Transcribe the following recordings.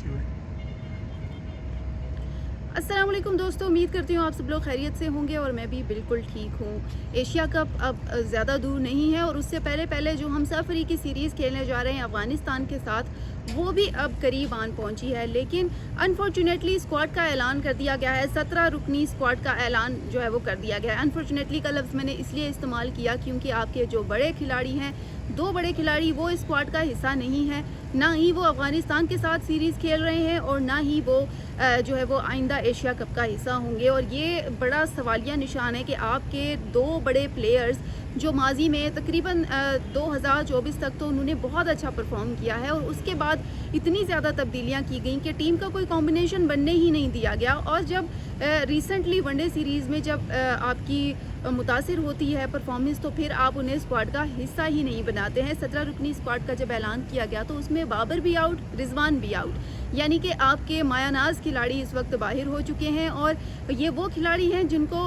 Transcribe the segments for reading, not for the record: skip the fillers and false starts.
अच्छी हुई। अस्सलाम वालेकुम दोस्तों, उम्मीद करती हूँ आप सब लोग खैरियत से होंगे और मैं भी बिल्कुल ठीक हूँ। एशिया कप अब ज़्यादा दूर नहीं है और उससे पहले पहले जो हम सफ़री की सीरीज़ खेलने जा रहे हैं अफ़गानिस्तान के साथ, वो भी अब करीब आन पहुँची है। लेकिन अनफॉर्चुनेटली स्क्वाड का ऐलान कर दिया गया है, 17 रुकनी स्क्वाड का ऐलान जो है वो कर दिया गया है। अनफॉर्चुनेटली का लफ्ज़ मैंने इसलिए इस्तेमाल किया क्योंकि आपके जो बड़े खिलाड़ी हैं, 2 बड़े खिलाड़ी वो इस स्क्वाड का हिस्सा नहीं है। ना ही वो अफ़गानिस्तान के साथ सीरीज़ खेल रहे हैं और ना ही वो जो है वो आइंदा एशिया कप का हिस्सा होंगे। और ये बड़ा सवालिया निशान है कि आपके 2 बड़े प्लेयर्स जो माजी में तकरीबन 2024 तक तो उन्होंने बहुत अच्छा परफॉर्म किया है और उसके बाद इतनी ज़्यादा तब्दीलियां की गई कि टीम का कोई कॉम्बिनेशन बनने ही नहीं दिया गया। और जब रिसेंटली वनडे सीरीज़ में जब आपकी मुतासिर होती है परफॉर्मेंस, तो फिर आप उन्हें स्क्वाड का हिस्सा ही नहीं बनाते हैं। 17 रुकनी स्क्वाड का जब ऐलान किया गया तो उसमें बाबर भी आउट, रिजवान भी आउट, यानी कि आपके मायानाज खिलाड़ी इस वक्त बाहर हो चुके हैं। और ये वो खिलाड़ी हैं जिनको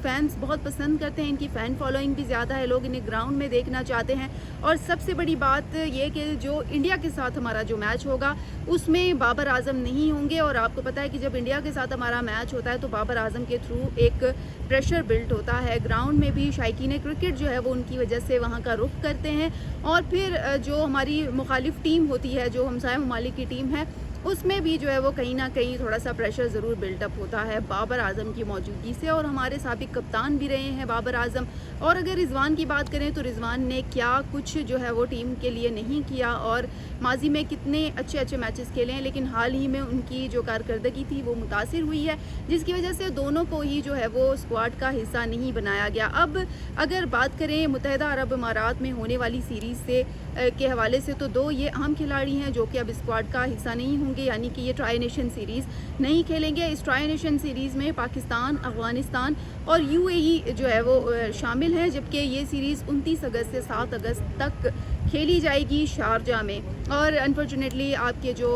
फैंस बहुत पसंद करते हैं, इनकी फ़ैन फॉलोइंग भी ज़्यादा है, लोग इन्हें ग्राउंड में देखना चाहते हैं। और सबसे बड़ी बात ये कि जो इंडिया के साथ हमारा जो मैच होगा उसमें बाबर आजम नहीं होंगे। और आपको पता है कि जब इंडिया के साथ हमारा मैच होता है तो बाबर आजम के थ्रू एक प्रेशर बिल्ड होता है। ग्राउंड में भी शायकीन क्रिकेट जो है वो उनकी वजह से वहाँ का रुख करते हैं। और फिर जो हमारी मुखालिफ टीम होती है, जो हमसाया ममालिक की टीम है, उसमें भी जो है वो कहीं ना कहीं थोड़ा सा प्रेशर ज़रूर बिल्डअप होता है बाबर आजम की मौजूदगी से। और हमारे साबिक कप्तान भी रहे हैं बाबर आजम। और अगर रिजवान की बात करें तो रिजवान ने क्या कुछ जो है वो टीम के लिए नहीं किया और माजी में कितने अच्छे अच्छे मैचेस खेले हैं, लेकिन हाल ही में उनकी जो कारकर्दगी थी वो मुतासिर हुई है, जिसकी वजह से दोनों को ही जो है वो स्क्वाड का हिस्सा नहीं बनाया गया। अब अगर बात करें मुत्तहिदा अरब अमारात में होने वाली सीरीज़ से के हवाले से, तो 2 ये अहम खिलाड़ी हैं जो कि अब स्क्वाड का हिस्सा नहीं होंगे, यानी कि ये ट्राई नेशन सीरीज़ नहीं खेलेंगे। इस ट्राई नेशन सीरीज़ में पाकिस्तान, अफ़गानिस्तान और यूएई जो है वो शामिल हैं, जबकि ये सीरीज़ 29 अगस्त से 7 अगस्त तक खेली जाएगी शारजा में। और अनफॉर्चुनेटली आपके जो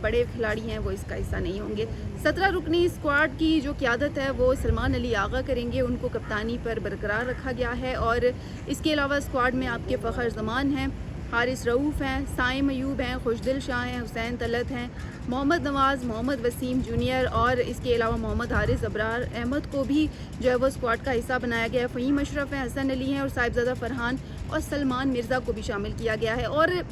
बड़े खिलाड़ी हैं वो इसका हिस्सा नहीं होंगे। 17 रुकनी स्क्वाड की जो क़यादत है वो सलमान अली आगा करेंगे, उनको कप्तानी पर बरकरार रखा गया है। और इसके अलावा स्क्वाड में आपके फ़खर जमान हैं, हारिस रऊफ़ हैं, साइम अयूब हैं, खुशदिल शाह हैं, हुसैन तलत हैं, मोहम्मद नवाज़, मोहम्मद वसीम जूनियर और इसके अलावा मोहम्मद हारिस, अबरार अहमद को भी जो है वो स्क्वाड का हिस्सा बनाया गया है। फ़हीम अशरफ हैं, हसन अली हैं और साहिबजादा फरहान और सलमान मिर्ज़ा को भी शामिल किया गया है। और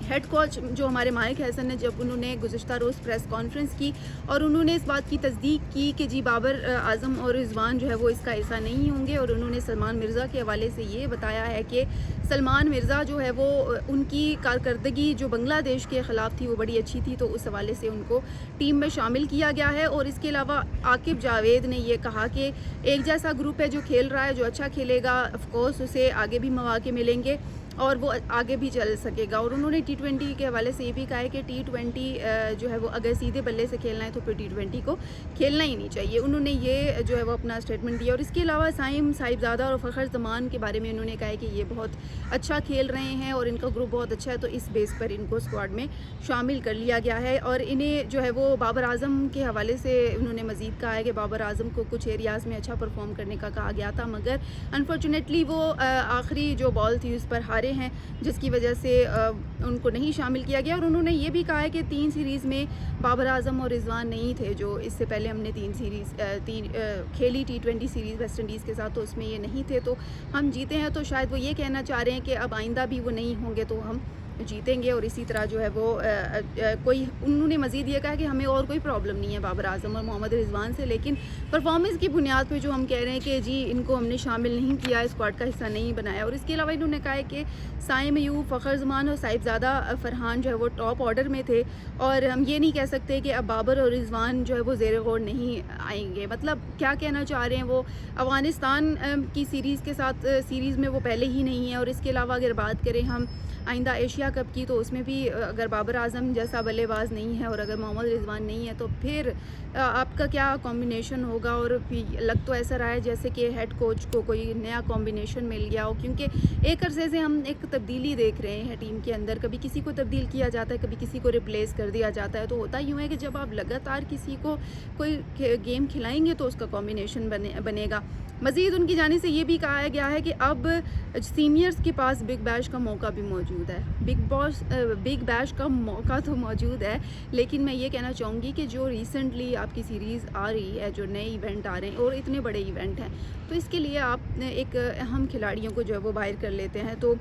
हेड कोच जो हमारे मालिक हसन ने, जब उन्होंने गुज़िश्ता रोज़ प्रेस कॉन्फ्रेंस की और उन्होंने इस बात की तस्दीक की कि जी बाबर आज़म और रिजवान जो है वो इसका हिस्सा नहीं होंगे। और उन्होंने सलमान मिर्ज़ा के हवाले से ये बताया है कि सलमान मिर्ज़ा जो है वो उनकी कारकर्दगी जो बांग्लादेश के ख़िलाफ़ थी वो बड़ी अच्छी थी, तो उस हवाले से उनको टीम में शामिल किया गया है। और इसके अलावा आकिब जावेद ने यह कहा कि एक जैसा ग्रुप है जो खेल रहा है, जो अच्छा खेलेगा ऑफकोर्स उसे आगे भी मौके मिलेंगे और वो आगे भी चल सकेगा। और उन्होंने T20 के हवाले से ये भी कहा है कि T20 जो है वो अगर सीधे बल्ले से खेलना है तो फिर T20 को खेलना ही नहीं चाहिए। उन्होंने ये जो है वो अपना स्टेटमेंट दिया। और इसके अलावा साहिबजादा और फ़खर जमान के बारे में उन्होंने कहा है कि ये बहुत अच्छा खेल रहे हैं और इनका ग्रुप बहुत अच्छा है, तो इस बेस पर इनको स्क्वाड में शामिल कर लिया गया है। और इन्हें जो है वो बाबर आजम के हवाले से उन्होंने मज़ीद कहा है कि बाबर आजम को कुछ एरियाज़ में अच्छा परफॉर्म करने का कहा गया था, मगर अनफॉर्चुनेटली वो आखिरी जो बॉल थी उस पर हारे हैं, जिसकी वजह से उनको नहीं शामिल किया गया। और उन्होंने ये भी कहा है कि 3 सीरीज़ में बाबर आजम और रिजवान नहीं थे, जो इससे पहले हमने 3 खेली T20 सीरीज़ वेस्ट इंडीज़ के साथ, तो उसमें ये नहीं थे, तो हम जीते हैं। तो शायद वो ये कहना चाह रहे हैं कि अब आइंदा भी वो नहीं होंगे तो हम जीतेंगे। और इसी तरह जो है वो कोई उन्होंने मज़ीद ये कहा कि हमें और कोई प्रॉब्लम नहीं है बाबर आजम और मोहम्मद रिजवान से, लेकिन परफॉर्मेंस की बुनियाद पे जो हम कह रहे हैं कि जी इनको हमने शामिल नहीं किया, स्क्वाड का हिस्सा नहीं बनाया। और इसके अलावा इन्होंने कहा है कि साइम अयूब, फ़खर जमान और साहिबजादा फरहान जो है वो टॉप ऑर्डर में थे और हम ये नहीं कह सकते कि अब बाबर और रिजवान जो है वो ज़ेर गौर नहीं आएंगे। मतलब क्या कहना चाह रहे हैं वो, अफ़गानिस्तान की सीरीज़ के साथ सीरीज़ में वो पहले ही नहीं है। और इसके अलावा अगर बात करें हम आइंदा एशिया कप की, तो उसमें भी अगर बाबर आजम जैसा बल्लेबाज नहीं है और अगर मोहम्मद रिजवान नहीं है तो फिर आपका क्या कॉम्बिनेशन होगा। और लग तो ऐसा रहा है जैसे कि हेड कोच को कोई नया कॉम्बिनेशन मिल गया हो, क्योंकि एक अरसे से हम एक तब्दीली देख रहे हैं टीम के अंदर, कभी किसी को तब्दील किया जाता है, कभी किसी को रिप्लेस कर दिया जाता है। तो होता यूँ है कि जब आप लगातार किसी को कोई गेम खिलाएंगे तो उसका कॉम्बिनेशन बनेगा। मज़ीद उनकी जाने से ये भी कहा गया है कि अब सीनियर्स के पास बिग बैश का मौका भी मौजूद है। बिग बिग बैश का मौका तो मौजूद है, लेकिन मैं ये कहना चाहूँगी कि जो रिसेंटली आपकी सीरीज़ आ रही है, जो नए इवेंट आ रहे हैं और इतने बड़े इवेंट हैं, तो इसके लिए आप एक अहम खिलाड़ियों को जो है वो बाहर कर लेते हैं। तो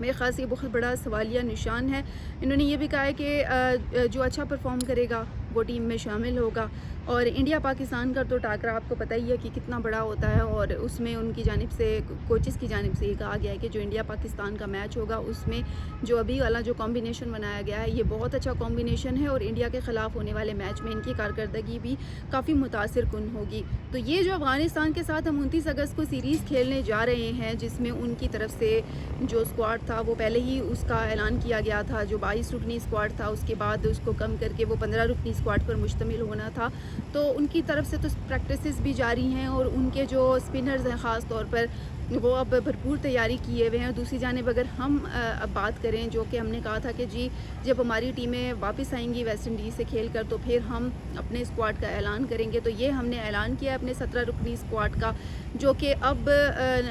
मेरे ख़्याल से ये बहुत बड़ा सवालिया निशान है। इन्होंने ये भी कहा है कि जो अच्छा परफॉर्म करेगा वो टीम में शामिल होगा। और इंडिया पाकिस्तान का तो टाकरा आपको पता ही है कि कितना बड़ा होता है, और उसमें उनकी जानिब से, कोचेस की जानिब से ये कहा गया है कि जो इंडिया पाकिस्तान का मैच होगा उसमें जो अभी वाला जो कॉम्बिनेशन बनाया गया है ये बहुत अच्छा कॉम्बिनेशन है, और इंडिया के ख़िलाफ़ होने वाले मैच में इनकी कारकर्दगी भी काफ़ी मुतासिर कुन होगी। तो ये जो अफ़गानिस्तान के साथ हम 29 अगस्त को सीरीज़ खेलने जा रहे हैं, जिसमें उनकी तरफ से जो स्क्वाड था वो पहले ही उसका ऐलान किया गया था, जो 22 रुकनी स्क्वाड था उसके बाद उसको कम करके वो 15 रुकनी स्क्वाड पर मुश्तमिल होना था। तो उनकी तरफ से तो प्रैक्टिसेस भी जारी हैं, और उनके जो स्पिनर्स हैं ख़ास तौर पर वो अब भरपूर तैयारी किए हुए हैं। दूसरी जानिब अगर हम अब बात करें, जो कि हमने कहा था कि जी जब हमारी टीमें वापस आएंगी वेस्ट इंडीज़ से खेल कर तो फिर हम अपने स्क्वाड का ऐलान करेंगे, तो ये हमने ऐलान किया अपने 17 रुकनी स्क्वाड का, जो कि अब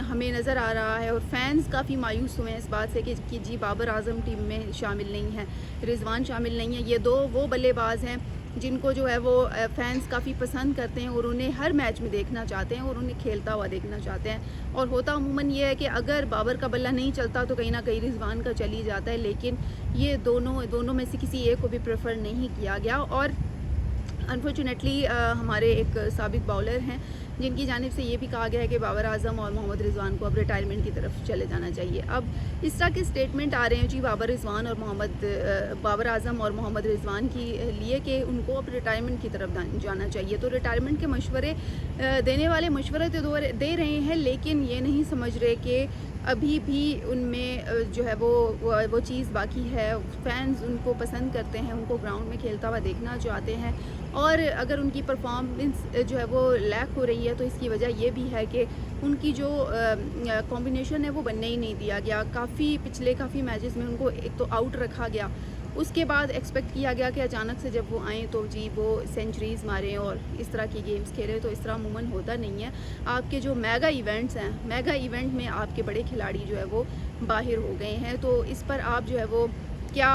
हमें नज़र आ रहा है। और फैंस काफ़ी मायूस हुए हैं इस बात से कि जी बाबर आजम टीम में शामिल नहीं है, रिजवान शामिल नहीं है। ये दो वो बल्लेबाज हैं जिनको जो है वो फैंस काफ़ी पसंद करते हैं और उन्हें हर मैच में देखना चाहते हैं और उन्हें खेलता हुआ देखना चाहते हैं। और होता अमूमन ये है कि अगर बाबर का बल्ला नहीं चलता तो कहीं ना कहीं रिजवान का चल ही जाता है, लेकिन ये दोनों में से किसी एक को भी प्रेफर नहीं किया गया। और अनफॉर्चुनेटली हमारे एक साबिक बॉलर हैं जिनकी जानिब से ये भी कहा गया है कि बाबर आजम और मोहम्मद रिजवान को अब रिटायरमेंट की तरफ चले जाना चाहिए। अब इस तरह के स्टेटमेंट आ रहे हैं जी बाबर आजम और मोहम्मद रिजवान की लिए कि उनको अब रिटायरमेंट की तरफ जाना चाहिए। तो रिटायरमेंट के मशवरे देने वाले मशवरे तो दे रहे हैं, लेकिन ये नहीं समझ रहे कि अभी भी उनमें जो है वो चीज़ बाकी है। फैंस उनको पसंद करते हैं, उनको ग्राउंड में खेलता हुआ देखना चाहते हैं, और अगर उनकी परफॉर्मेंस जो है वो लैक हो रही है तो इसकी वजह ये भी है कि उनकी जो कॉम्बिनेशन है वो बनने ही नहीं दिया गया। पिछले काफ़ी मैचेस में उनको एक तो आउट रखा गया, उसके बाद एक्सपेक्ट किया गया कि अचानक से जब वो आएँ तो जी वो सेंचुरीज़ मारें और इस तरह की गेम्स खेलें, तो इस तरह अमूमन होता नहीं है। आपके जो मेगा इवेंट्स हैं, मेगा इवेंट में आपके बड़े खिलाड़ी जो है वो बाहर हो गए हैं, तो इस पर आप जो है वो क्या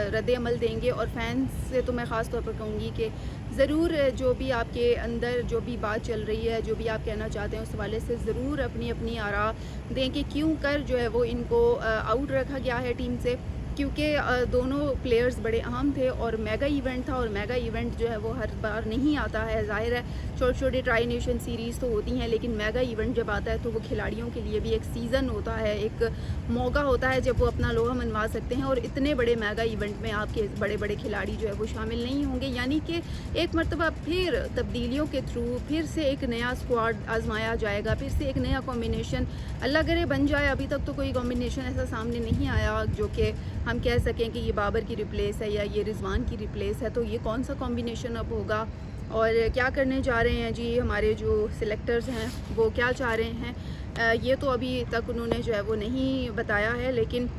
रद्द अमल देंगे। और फैंस से तो मैं ख़ास तौर पर कहूँगी कि ज़रूर जो भी आपके अंदर जो भी बात चल रही है, जो भी आप कहना चाहते हैं, उस हवाले से ज़रूर अपनी अपनी आरा दें कि क्यों कर जो है वो इनको आउट रखा गया है टीम से, क्योंकि दोनों प्लेयर्स बड़े अहम थे और मेगा इवेंट था, और मेगा इवेंट जो है वो हर बार नहीं आता है। ज़ाहिर है छोटे छोटे ट्राई नेशन सीरीज़ तो होती हैं, लेकिन मेगा इवेंट जब आता है तो वो खिलाड़ियों के लिए भी एक सीज़न होता है, एक मौका होता है जब वो अपना लोहा मनवा सकते हैं। और इतने बड़े मेगा इवेंट में आपके बड़े बड़े खिलाड़ी जो है वो शामिल नहीं होंगे, यानी कि एक मरतबा फिर तब्दीलियों के थ्रू फिर से एक नया स्क्वाड आजमाया जाएगा, फिर से एक नया कॉम्बिनेशन अल्लाह करे बन जाए। अभी तक तो कोई कॉम्बिनेशन ऐसा सामने नहीं आया जो कि हम कह सकें कि ये बाबर की रिप्लेस है या ये रिजवान की रिप्लेस है। तो ये कौन सा कॉम्बिनेशन अब होगा और क्या करने जा रहे हैं जी हमारे जो सिलेक्टर्स हैं वो क्या चाह रहे हैं, ये तो अभी तक उन्होंने जो है वो नहीं बताया है। लेकिन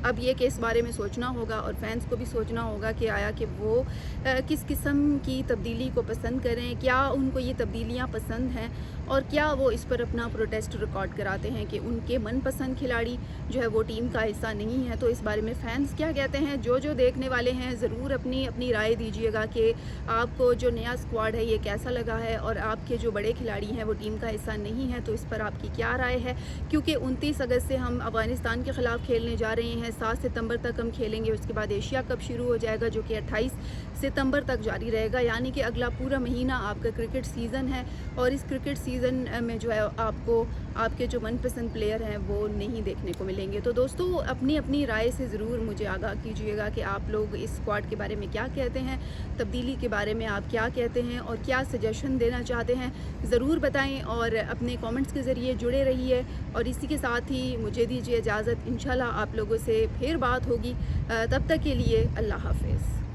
अब ये कि इस बारे में सोचना होगा और फैंस को भी सोचना होगा कि आया कि वो किस किस्म की तब्दीली को पसंद करें, क्या उनको ये तब्दीलियां पसंद हैं, और क्या वो इस पर अपना प्रोटेस्ट रिकॉर्ड कराते हैं कि उनके मनपसंद खिलाड़ी जो है वो टीम का हिस्सा नहीं है। तो इस बारे में फैंस क्या कहते हैं, जो देखने वाले हैं ज़रूर अपनी अपनी राय दीजिएगा कि आपको जो नया स्क्वाड है ये कैसा लगा है, और आपके जो बड़े खिलाड़ी हैं वो टीम का हिस्सा नहीं है, तो इस पर आपकी क्या राय है। क्योंकि 29 अगस्त से हम अफ़गानिस्तान के ख़िलाफ़ खेलने जा रहे हैं, 7 सितंबर तक हम खेलेंगे, उसके बाद एशिया कप शुरू हो जाएगा जो कि 28 सितंबर तक जारी रहेगा, यानी कि अगला पूरा महीना आपका क्रिकेट सीज़न है। और इस क्रिकेट सीज़न में जो है आपको आपके जो मनपसंद प्लेयर हैं वो नहीं देखने को मिलेंगे। तो दोस्तों अपनी अपनी राय से ज़रूर मुझे आगाह कीजिएगा कि आप लोग इस स्क्वाड के बारे में क्या कहते हैं, तब्दीली के बारे में आप क्या कहते हैं और क्या सजेशन देना चाहते हैं, ज़रूर बताएं और अपने कमेंट्स के ज़रिए जुड़े रहिए। और इसी के साथ ही मुझे दीजिए इजाज़त, इंशाल्लाह आप लोगों से फिर बात होगी, तब तक के लिए अल्लाह हाफ़िज़।